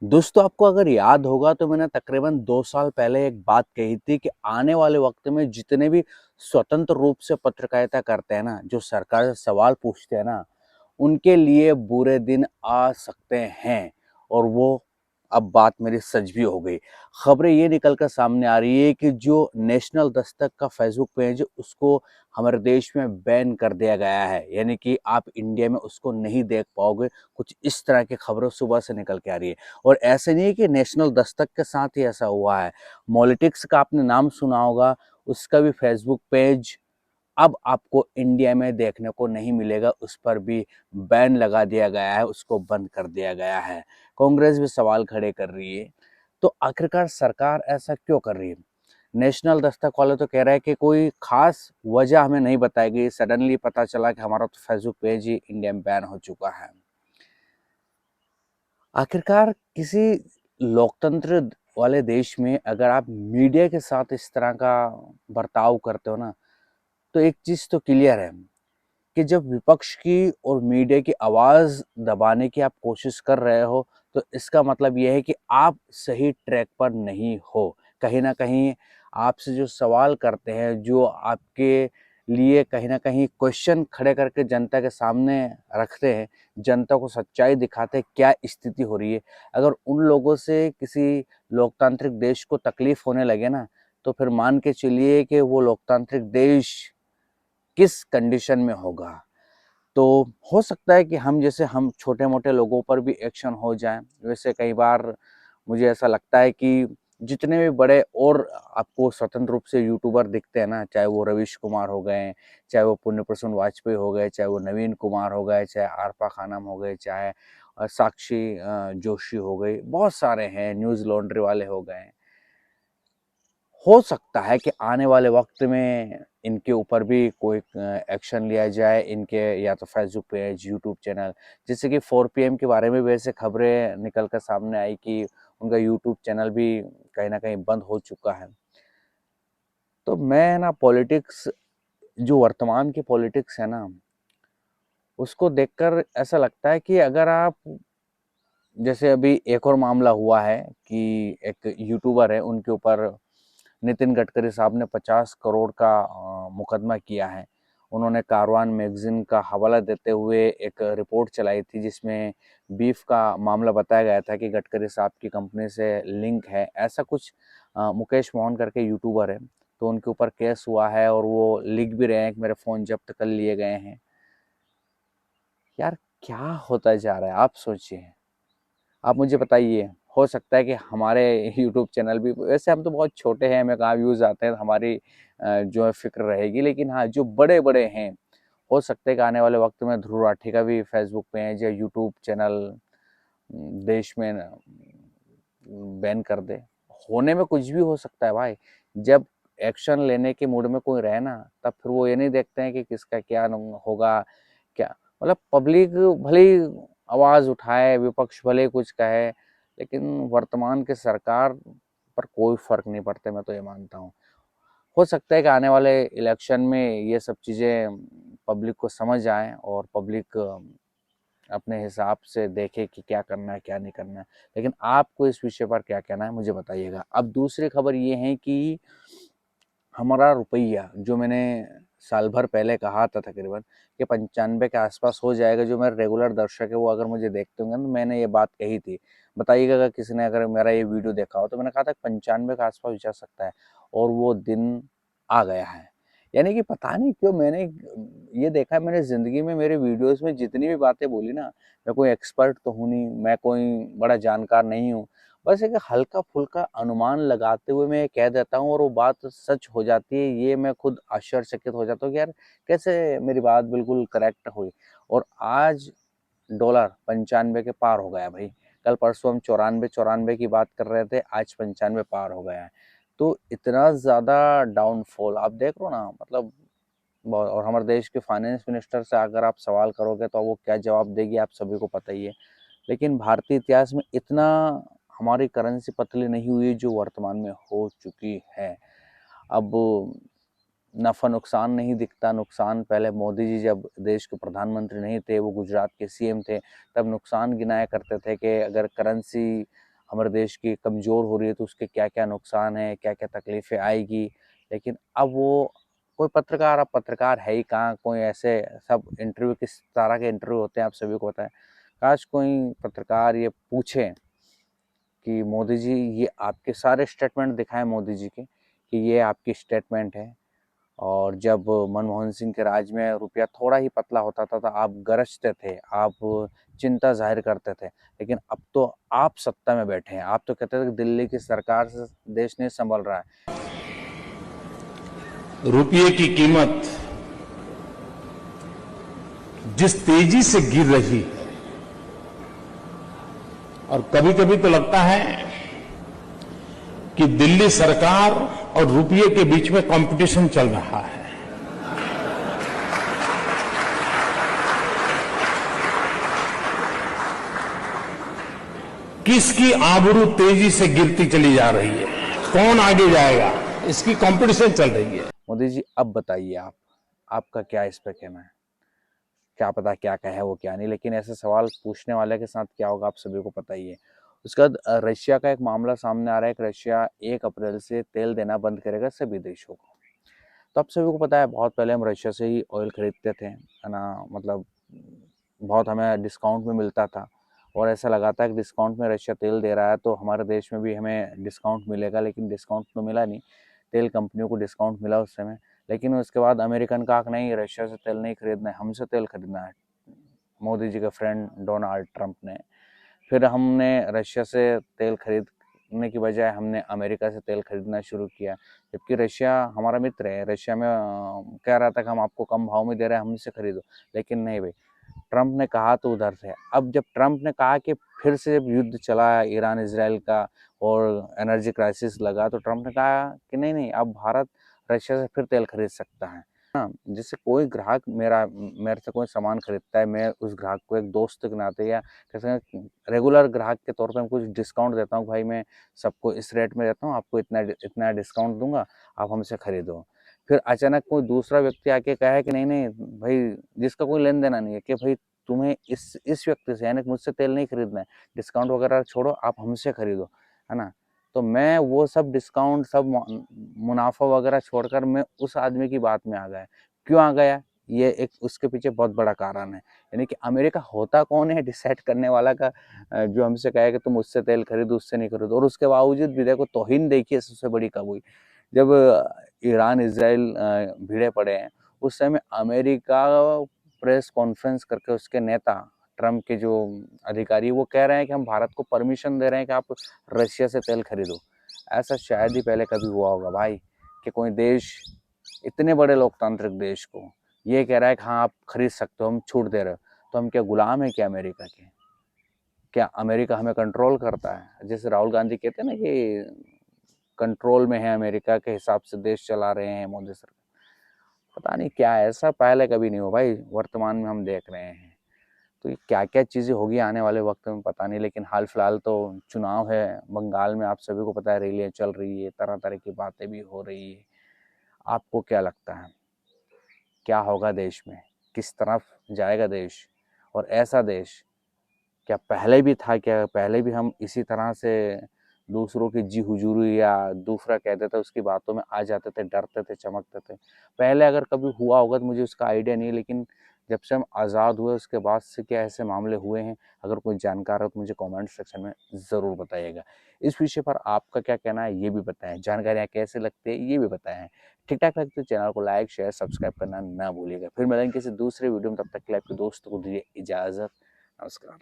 दोस्तों आपको अगर याद होगा तो मैंने तकरीबन 2 साल पहले एक बात कही थी कि आने वाले वक़्त में जितने भी स्वतंत्र रूप से पत्रकारिता करते हैं ना, जो सरकार से सवाल पूछते हैं ना, उनके लिए बुरे दिन आ सकते हैं और वो अब बात मेरी सच भी हो गई। खबरें ये निकल कर सामने आ रही है कि जो नेशनल दस्तक का फ़ेसबुक पेज है उसको हमारे देश में बैन कर दिया गया है। यानी कि आप इंडिया में उसको नहीं देख पाओगे। कुछ इस तरह की खबरें सुबह से निकल के आ रही है। और ऐसे नहीं है कि नेशनल दस्तक के साथ ही ऐसा हुआ है। पॉलिटिक्स का आपने नाम सुना होगा, उसका भी फ़ेसबुक पेज अब आपको इंडिया में देखने को नहीं मिलेगा, उस पर भी बैन लगा दिया गया है, उसको बंद कर दिया गया है। कांग्रेस भी सवाल खड़े कर रही है, तो आखिरकार सरकार ऐसा क्यों कर रही है? नेशनल दस्तक वाले तो कह रहे हैं कि कोई खास वजह हमें नहीं बताई गई, सडनली पता चला कि हमारा तो फेसबुक पेज ही इंडिया में बैन हो चुका है। आखिरकार किसी लोकतंत्र वाले देश में अगर आप मीडिया के साथ इस तरह का बर्ताव करते हो ना, तो एक चीज़ तो क्लियर है कि जब विपक्ष की और मीडिया की आवाज़ दबाने की आप कोशिश कर रहे हो, तो इसका मतलब ये है कि आप सही ट्रैक पर नहीं हो। कहीं न कहीं आपसे जो सवाल करते हैं, जो आपके लिए कहीं न कहीं क्वेश्चन खड़े करके जनता के सामने रखते हैं, जनता को सच्चाई दिखाते हैं, क्या स्थिति हो रही है। अगर उन लोगों से किसी लोकतांत्रिक देश को तकलीफ़ होने लगे ना, तो फिर मान के चलिए कि वो लोकतांत्रिक देश किस कंडीशन में होगा। तो हो सकता है कि हम छोटे-मोटे लोगों पर भी एक्शन हो जाए। वैसे कई बार मुझे ऐसा लगता है कि जितने भी बड़े और आपको स्वतंत्र रूप से यूट्यूबर दिखते हैं ना, चाहे वो रवीश कुमार हो गए, चाहे वो पुण्य प्रसून वाजपेयी हो गए, चाहे वो नवीन कुमार हो गए, चाहे आरपा खानम हो गए, चाहे साक्षी जोशी हो गई, बहुत सारे हैं, न्यूज़ लॉन्ड्री वाले हो गए। हो सकता है कि आने वाले वक्त में इनके ऊपर भी कोई एक्शन लिया जाए, इनके या तो फेसबुक पेज, यूट्यूब चैनल, जैसे कि 4 पीएम के बारे में भी ऐसे खबरें निकल कर सामने आई कि उनका यूट्यूब चैनल भी कहीं न कहीं बंद हो चुका है। तो मैं ना पॉलिटिक्स जो वर्तमान की पॉलिटिक्स है ना, उसको देखकर ऐसा लगता है कि अगर आप जैसे अभी एक और मामला हुआ है कि एक यूट्यूबर है, उनके ऊपर नितिन गडकरी साहब ने 50 करोड़ का मुकदमा किया है। उन्होंने कारवान मैगज़ीन का हवाला देते हुए एक रिपोर्ट चलाई थी जिसमें बीफ का मामला बताया गया था कि गडकरी साहब की कंपनी से लिंक है। ऐसा कुछ मुकेश मोहन करके यूट्यूबर है, तो उनके ऊपर केस हुआ है और वो लिख भी रहे हैं कि मेरे फ़ोन जब्त कर लिए गए हैं। यार क्या होता जा रहा है आप सोचिए। आप मुझे बताइए, हो सकता है कि हमारे यूट्यूब चैनल भी वैसे हम तो बहुत छोटे हैं, हमें कहाँ व्यूज़ आते हैं, हमारी जो है फ़िक्र रहेगी। लेकिन हाँ, जो बड़े-बड़े हैं, हो सकता है कि आने वाले वक़्त में ध्रुव राठी का भी फ़ेसबुक पेज या यूट्यूब चैनल देश में बैन कर दे। होने में कुछ भी हो सकता है भाई। जब एक्शन लेने के मूड में कोई रहे ना, तब फिर वो ये नहीं देखते हैं कि किसका क्या होगा, क्या मतलब पब्लिक भले ही आवाज़ उठाए, विपक्ष भले ही कुछ कहे, लेकिन वर्तमान की सरकार पर कोई फ़र्क नहीं पड़ता, मैं तो ये मानता हूँ। हो सकता है कि आने वाले इलेक्शन में ये सब चीज़ें पब्लिक को समझ आएँ और पब्लिक अपने हिसाब से देखे कि क्या करना है, क्या नहीं करना है। लेकिन आपको इस विषय पर क्या कहना है, मुझे बताइएगा। अब दूसरी खबर ये है कि हमारा रुपया जो मैंने साल भर पहले कहा था तकरीबन कि 95 के आसपास हो जाएगा, जो मेरे रेगुलर दर्शक है वो अगर मुझे देखते होंगे तो मैंने ये बात कही थी। बताइएगा अगर किसी ने अगर मेरा ये वीडियो देखा हो, तो मैंने कहा था 95 के आसपास जा सकता है और वो दिन आ गया है। यानी कि पता नहीं क्यों मैंने ये देखा है, मैंने ज़िंदगी में मेरे वीडियोज़ में जितनी भी बातें बोली ना, मैं कोई एक्सपर्ट तो हूँ नहीं, मैं कोई बड़ा जानकार नहीं हूँ। बस एक हल्का-फुल्का अनुमान लगाते हुए मैं ये कह देता हूँ और वो बात सच हो जाती है, ये मैं खुद आश्चर्यचकित हो जाता हूँ कि यार कैसे मेरी बात बिल्कुल करेक्ट हुई। और आज डॉलर 95 के पार हो गया भाई। कल परसों हम 94-94 की बात कर रहे थे, आज 95 पार हो गया है। तो इतना ज़्यादा डाउनफॉल आप देख रहे हो ना, मतलब और हमारे देश के फाइनेंस मिनिस्टर से अगर आप सवाल करोगे तो वो क्या जवाब देगी आप सभी को पता ही है। लेकिन भारतीय इतिहास में इतना हमारी करेंसी पतली नहीं हुई जो वर्तमान में हो चुकी है। अब नफ़ा नुकसान नहीं दिखता, नुकसान पहले मोदी जी जब देश के प्रधानमंत्री नहीं थे, वो गुजरात के सीएम थे, तब नुकसान गिनाया करते थे कि अगर करेंसी हमारे देश की कमज़ोर हो रही है तो उसके क्या-क्या नुकसान है, क्या-क्या तकलीफ़ें आएगी। लेकिन अब वो कोई पत्रकार, अब पत्रकार है ही कहाँ, कोई ऐसे सब इंटरव्यू किस तरह के इंटरव्यू होते हैं आप सभी को पता है। काश कोई पत्रकार ये पूछे कि मोदी जी ये आपके सारे स्टेटमेंट दिखाएँ मोदी जी के कि ये आपकी स्टेटमेंट है। और जब मनमोहन सिंह के राज में रुपया थोड़ा ही पतला होता था तो आप गरजते थे, आप चिंता ज़ाहिर करते थे। लेकिन अब तो आप सत्ता में बैठे हैं, आप तो कहते थे कि दिल्ली की सरकार से देश नहीं सँभल रहा है। रुपये की कीमत जिस तेजी से गिर रही है और कभी कभी तो लगता है कि दिल्ली सरकार और रुपये के बीच में कंपटीशन चल रहा है। किसकी आबरू तेजी से गिरती चली जा रही है, कौन आगे जाएगा, इसकी कंपटीशन चल रही है। मोदी जी अब बताइए आपका क्या इस पे कहना है? क्या पता क्या कहे वो क्या नहीं, लेकिन ऐसे सवाल पूछने वाले के साथ क्या होगा आप सभी को पता ही है। उसके बाद रशिया का एक मामला सामने आ रहा है कि रशिया 1 अप्रैल से तेल देना बंद करेगा सभी देशों को। तो आप सभी को पता है बहुत पहले हम रशिया से ही ऑयल खरीदते थे, है ना? मतलब बहुत हमें डिस्काउंट में मिलता था और ऐसा लगा था कि डिस्काउंट में रशिया तेल दे रहा है तो हमारे देश में भी हमें डिस्काउंट मिलेगा, लेकिन डिस्काउंट तो मिला नहीं। तेल कंपनियों को डिस्काउंट मिला उस समय, लेकिन उसके बाद अमेरिकन कहा कि नहीं, रशिया से तेल नहीं खरीदना है, हमसे तेल खरीदना है, मोदी जी के फ्रेंड डोनाल्ड ट्रंप ने। फिर हमने रशिया से तेल खरीदने की बजाय हमने अमेरिका से तेल खरीदना शुरू किया, जबकि रशिया हमारा मित्र है। रशिया में कह रहा था कि हम आपको कम भाव में दे रहे हैं, हमसे खरीदो, लेकिन नहीं भाई, ट्रंप ने कहा तो उधर से। अब जब ट्रंप ने कहा कि फिर से जब युद्ध चला ईरान इसराइल का और एनर्जी क्राइसिस लगा, तो ट्रंप ने कहा कि नहीं नहीं, अब भारत रशिया से फिर तेल खरीद सकता है। हाँ, जैसे कोई ग्राहक मेरे से कोई सामान खरीदता है, मैं उस ग्राहक को एक दोस्त के नाते या कैसे रेगुलर ग्राहक के तौर पे मैं कुछ डिस्काउंट देता हूँ, भाई मैं सबको इस रेट में देता हूँ, आपको इतना इतना डिस्काउंट दूंगा, आप हमसे खरीदो। फिर अचानक कोई दूसरा व्यक्ति आके कहे कि नहीं नहीं भाई, जिसका कोई लेन देना नहीं है, कि भाई तुम्हें इस व्यक्ति से यानी कि मुझसे तेल नहीं खरीदना है, डिस्काउंट वगैरह छोड़ो, आप हमसे खरीदो, है ना? तो मैं वो सब डिस्काउंट, सब मुनाफा वगैरह छोड़कर मैं उस आदमी की बात में आ गया। क्यों आ गया? ये एक उसके पीछे बहुत बड़ा कारण है। यानी कि अमेरिका होता कौन है डिसाइड करने वाला का, जो हमसे कहे कि तुम उससे तेल खरीदो, उससे नहीं खरीदो, और उसके बावजूद भी देखो तौहीन देखिए सबसे बड़ी कब हुई, जब ईरान इजराइल भिड़े पड़े हैं, उस समय अमेरिका प्रेस कॉन्फ्रेंस करके उसके नेता ट्रम्प के जो अधिकारी वो कह रहे हैं कि हम भारत को परमिशन दे रहे हैं कि आप रशिया से तेल खरीदो। ऐसा शायद ही पहले कभी हुआ होगा भाई, कि कोई देश इतने बड़े लोकतांत्रिक देश को ये कह रहा है कि हाँ आप खरीद सकते हो, हम छूट दे रहे हो। तो हम क्या गुलाम है क्या अमेरिका के? क्या अमेरिका हमें कंट्रोल करता है? जैसे राहुल गांधी कहते हैं ना कि कंट्रोल में है, अमेरिका के हिसाब से देश चला रहे हैं मोदी सरकार। पता नहीं क्या है, ऐसा पहले कभी नहीं हुआ भाई, वर्तमान में हम देख रहे हैं। तो ये क्या क्या चीज़ें होगी आने वाले वक्त में पता नहीं, लेकिन हाल फिलहाल तो चुनाव है बंगाल में, आप सभी को पता है, रैलियाँ चल रही है, तरह तरह की बातें भी हो रही है। आपको क्या लगता है क्या होगा देश में, किस तरफ जाएगा देश? और ऐसा देश क्या पहले भी था, क्या पहले भी हम इसी तरह से दूसरों की जी हुजूरी या दूसरा कहते थे उसकी बातों में आ जाते थे, डरते थे, चमकते थे? पहले अगर कभी हुआ होगा तो मुझे उसका आइडिया नहीं है, लेकिन जब से हम आज़ाद हुए उसके बाद से क्या ऐसे मामले हुए हैं? अगर कोई जानकार हो तो मुझे कमेंट सेक्शन में ज़रूर बताइएगा। इस विषय पर आपका क्या कहना है ये भी बताएं, जानकारियाँ कैसे लगती है ये भी बताएं। ठीक ठाक लगते तो चैनल को लाइक शेयर सब्सक्राइब करना ना भूलिएगा। फिर मिलेंगे किसी दूसरे वीडियो में, तब तक के लिए आपके दोस्तों को दीजिए इजाज़त। नमस्कार।